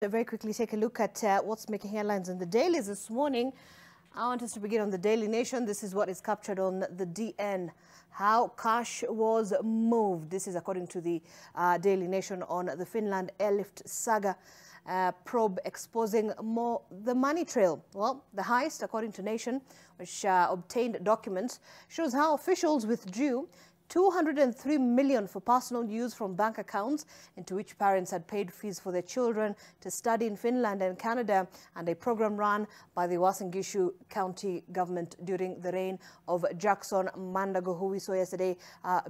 Very quickly take a look at what's making headlines in the dailies this morning. I want us to begin on the Daily Nation. This is what is captured on the DN. How cash was moved. This is according to the Daily Nation on the Finland airlift saga. Probe exposing the money trail. Well, the heist, according to Nation, which obtained documents, shows how officials withdrew 203 million for personal use from bank accounts into which parents had paid fees for their children to study in Finland and Canada, and a program run by the Uasin Gishu County government during the reign of Jackson Mandago, who we saw yesterday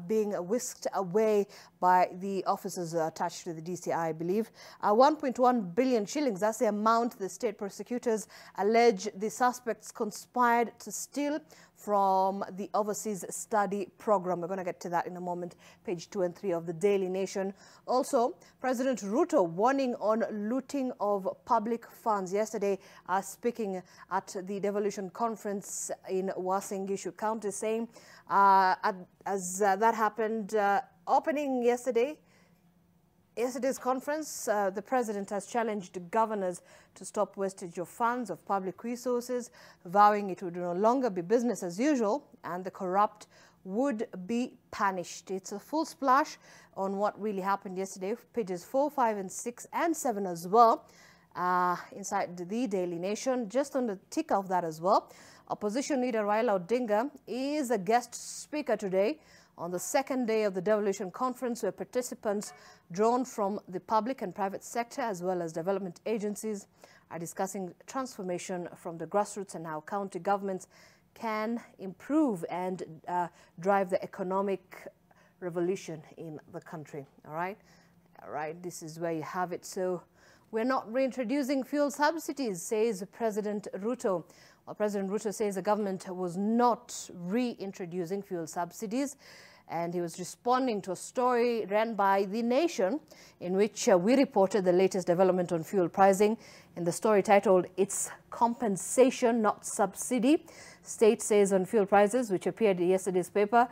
being whisked away by the officers attached to the DCI, I believe. 1.1 billion shillings, that's the amount the state prosecutors allege the suspects conspired to steal from the overseas study program. We're going to get to that in a moment. Page 2 and 3 of the Daily Nation. Also, President Ruto warning on looting of public funds. Yesterday, speaking at the devolution conference in Uasin Gishu County, saying as that happened, opening yesterday's conference, the president has challenged governors to stop wastage of funds of public resources, vowing it would no longer be business as usual and the corrupt would be punished. It's a full splash on what really happened yesterday, pages 4, 5, and 6, and 7 as well, inside the Daily Nation. Just on the tick of that as well, opposition leader Raila Odinga is a guest speaker today on the second day of the devolution conference, where participants drawn from the public and private sector as well as development agencies are discussing transformation from the grassroots and how county governments can improve and drive the economic revolution in the country. All right, this is where you have it. So we're not reintroducing fuel subsidies, says President Ruto. Well, President Ruto says the government was not reintroducing fuel subsidies, and he was responding to a story ran by The Nation in which we reported the latest development on fuel pricing. In the story titled, "It's Compensation, Not Subsidy," State says on fuel prices, which appeared in yesterday's paper,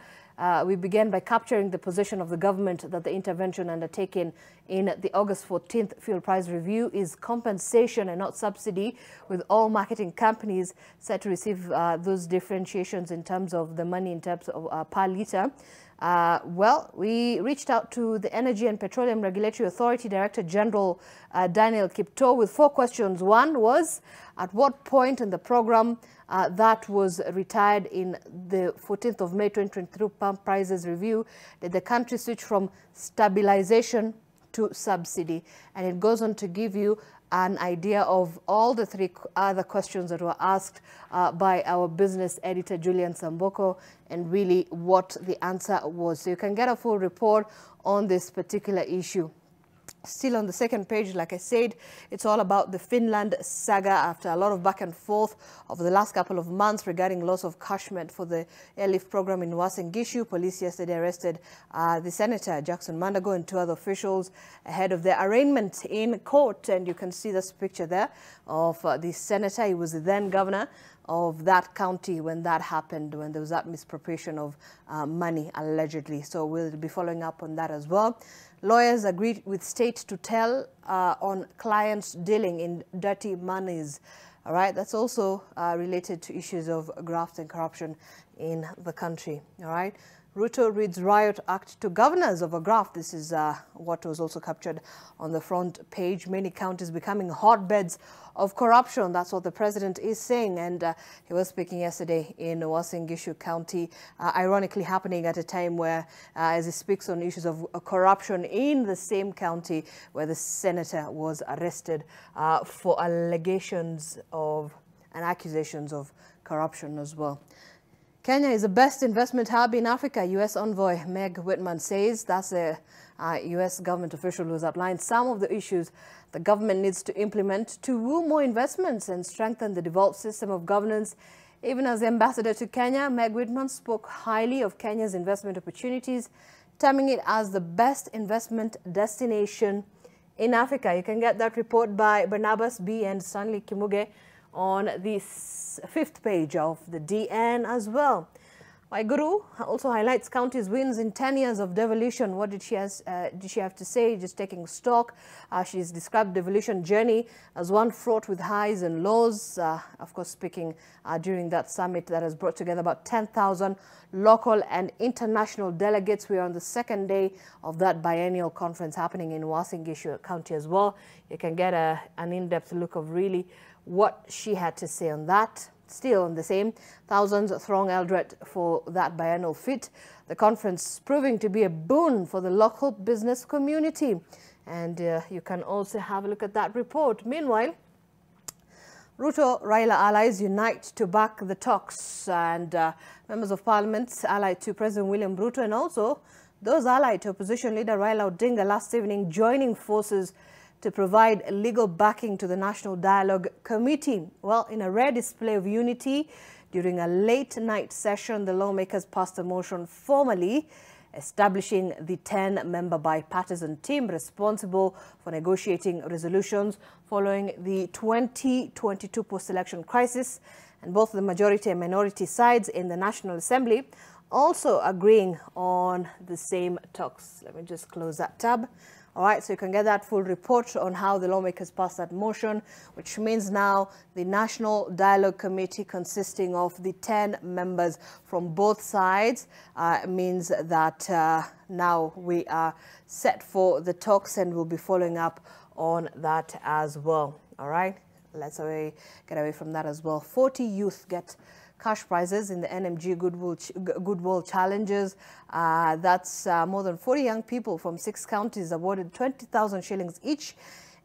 we began by capturing the position of the government that the intervention undertaken in the August 14th fuel price review is compensation and not subsidy, with all marketing companies set to receive those differentiations in terms of the money in terms of per litre. Well, we reached out to the Energy and Petroleum Regulatory Authority Director General Daniel Kipto with 4 questions. One was, at what point in the program that was retired in the 14th of May 2023 pump prices review did the country switch from stabilization to subsidy? And it goes on to give you an idea of all the 3 other questions that were asked by our business editor, Julian Samboko, and really what the answer was. So you can get a full report on this particular issue. Still on the second page, like I said, it's all about the Finland saga after a lot of back and forth over the last couple of months regarding loss of cashment for the airlift program in Uasin Gishu. Police yesterday arrested the Senator Jackson Mandago and 2 other officials ahead of their arraignment in court. And you can see this picture there of the senator. He was the then governor of that county when that happened, when there was that misappropriation of money, allegedly. So we'll be following up on that as well. Lawyers agreed with state to tell on clients dealing in dirty monies. All right, that's also related to issues of graft and corruption in the country. All right. Ruto reads riot act to governors over graft. This is what was also captured on the front page. Many counties becoming hotbeds of corruption. That's what the president is saying. And he was speaking yesterday in Uasin Gishu County, ironically happening at a time where, as he speaks on issues of corruption in the same county where the senator was arrested for allegations of and accusations of corruption as well. Kenya is the best investment hub in Africa, U.S. envoy Meg Whitman says. That's a U.S. government official who has outlined some of the issues the government needs to implement to woo more investments and strengthen the devolved system of governance. Even as the ambassador to Kenya, Meg Whitman spoke highly of Kenya's investment opportunities, terming it as the best investment destination in Africa. You can get that report by Barnabas B. and Stanley Kimuge on the 5th page of the DN as well. Waiguru also highlights county's wins in 10 years of devolution. What did she have to say? Just taking stock. She's described the devolution journey as one fraught with highs and lows. Of course, speaking during that summit that has brought together about 10,000 local and international delegates. We are on the second day of that biennial conference happening in Uasin Gishu County as well. You can get an in-depth look of really what she had to say on that. Still on the same, thousands throng Eldoret for that biennial fit. The conference proving to be a boon for the local business community. And you can also have a look at that report. Meanwhile, Ruto-Raila allies unite to back the talks, and members of parliament allied to President William Ruto and also those allied to opposition leader Raila Odinga last evening joining forces to provide legal backing to the National Dialogue Committee. Well, in a rare display of unity, during a late-night session, the lawmakers passed a motion formally establishing the 10-member bipartisan team responsible for negotiating resolutions following the 2022 post-election crisis, and both the majority and minority sides in the National Assembly also agreeing on the same talks. Let me just close that tab. All right, so you can get that full report on how the lawmakers passed that motion, which means now the National Dialogue Committee, consisting of the 10 members from both sides, means that now we are set for the talks and we'll be following up on that as well. All right, let's get away from that as well. 40 youth get cash prizes in the NMG Goodwill Challenges. That's more than 40 young people from 6 counties awarded 20,000 shillings each.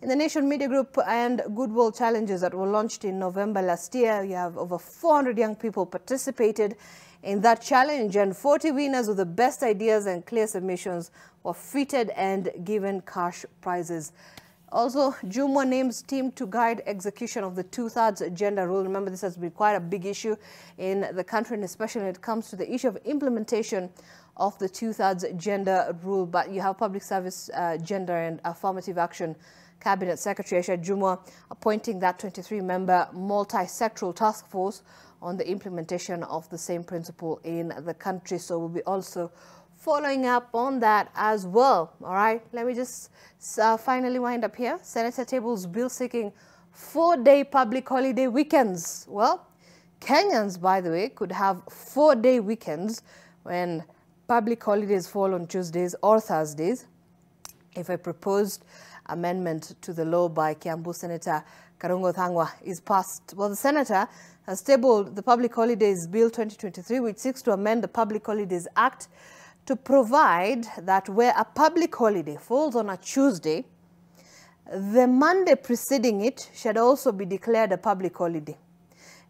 In the Nation Media Group and Goodwill Challenges that were launched in November last year, you have over 400 young people participated in that challenge, and 40 winners with the best ideas and clear submissions were fitted and given cash prizes. Also, Jumwa names team to guide execution of the 2/3 gender rule. Remember, this has been quite a big issue in the country, and especially when it comes to the issue of implementation of the 2/3 gender rule. But you have Public Service Gender and Affirmative Action Cabinet Secretary Aisha Jumwa appointing that 23-member multi-sectoral task force on the implementation of the same principle in the country. So we'll be also following up on that as well. All right, let me just finally wind up here. Senator tables bill seeking 4-day public holiday weekends. Well, Kenyans, by the way, could have 4-day weekends when public holidays fall on Tuesdays or Thursdays if a proposed amendment to the law by Kiambu Senator Karungo Thangwa is passed. Well, the senator has tabled the Public Holidays Bill 2023, which seeks to amend the Public Holidays Act to provide that where a public holiday falls on a Tuesday, the Monday preceding it should also be declared a public holiday.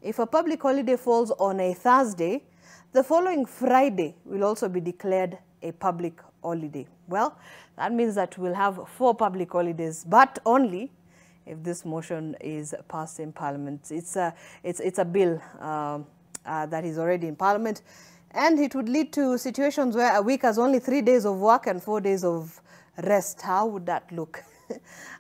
If a public holiday falls on a Thursday, the following Friday will also be declared a public holiday. Well, that means that we'll have 4 public holidays, but only if this motion is passed in Parliament. It's a bill that is already in Parliament. And it would lead to situations where a week has only 3 days of work and 4 days of rest. How would that look?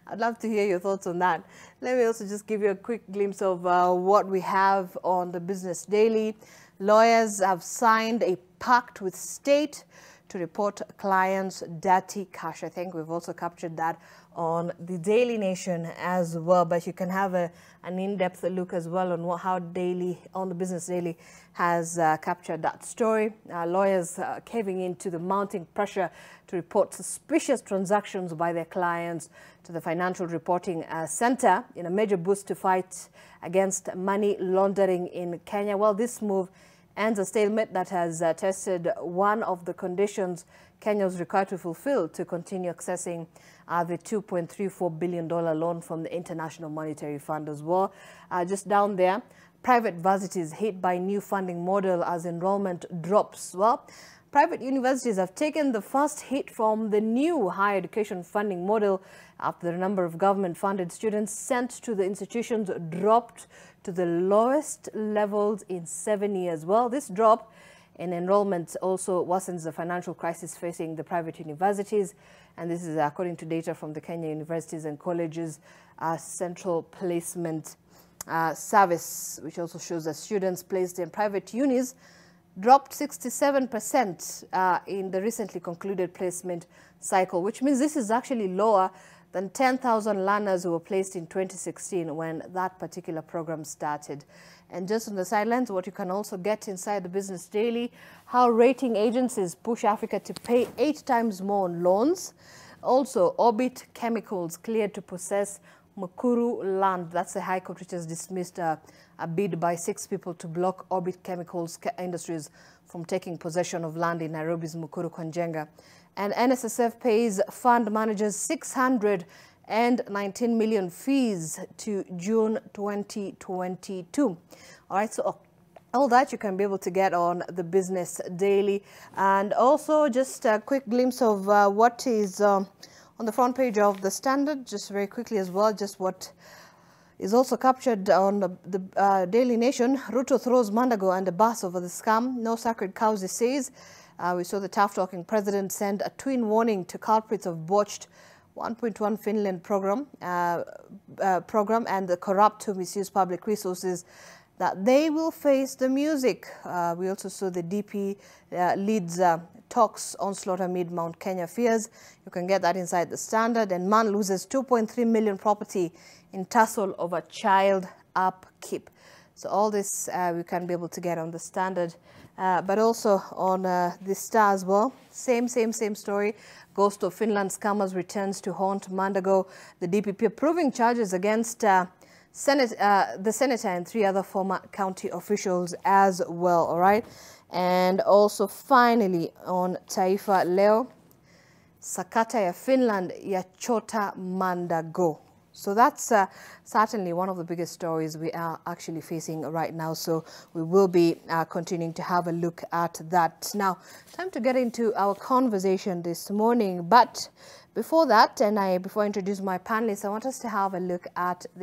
I'd love to hear your thoughts on that. Let me also just give you a quick glimpse of what we have on the Business Daily. Lawyers have signed a pact with state to report clients' dirty cash. I think we've also captured that on the Daily Nation as well, but you can have an in-depth look as well on how the Business Daily has captured that story. Lawyers caving into the mounting pressure to report suspicious transactions by their clients to the Financial Reporting Center in a major boost to fight against money laundering in Kenya. Well, this move ends a stalemate that has tested one of the conditions Kenya was required to fulfill to continue accessing the $2.34 billion loan from the International Monetary Fund as well. Just down there, private varsities hit by new funding model as enrollment drops. Well, private universities have taken the first hit from the new higher education funding model after the number of government-funded students sent to the institutions dropped to the lowest levels in 7 years. Well, this drop in enrollment also worsens the financial crisis facing the private universities, and this is according to data from the Kenya Universities and Colleges Central Placement Service, which also shows that students placed in private unis dropped 67% in the recently concluded placement cycle, which means this is actually lower than 10,000 learners who were placed in 2016 when that particular program started. And just on the sidelines, what you can also get inside the Business Daily, how rating agencies push Africa to pay 8 times more on loans. Also, Orbit Chemicals cleared to possess Mukuru land. That's the High Court which has dismissed a bid by 6 people to block Orbit Chemicals Industries from taking possession of land in Nairobi's Mukuru Konjenga. And NSSF pays fund managers 619 million fees to June 2022. All right, so all that you can be able to get on the Business Daily. And also just a quick glimpse of what is on the front page of the Standard, just very quickly as well, just what is also captured on the Daily Nation. Ruto throws Mandago and the bus over the scam. No sacred cows, he says. We saw the tough-talking president send a twin warning to culprits of botched 1.1 Finland program and the corrupt who misuse public resources, that they will face the music. We also saw the DP leads talks onslaught amid Mount Kenya fears. You can get that inside the Standard. And man loses 2.3 million property in tussle over child upkeep. So all this we can be able to get on the Standard. But also on the Star as well. Same story. Ghost of Finland scammers returns to haunt Mandago. The DPP approving charges against the senator and 3 other former county officials as well. All right. And also finally on Taifa Leo, sakata ya Finland yachota Mandago. So that's certainly one of the biggest stories we are actually facing right now. So we will be continuing to have a look at that. Now, time to get into our conversation this morning. But before that, and before I introduce my panelists, I want us to have a look at the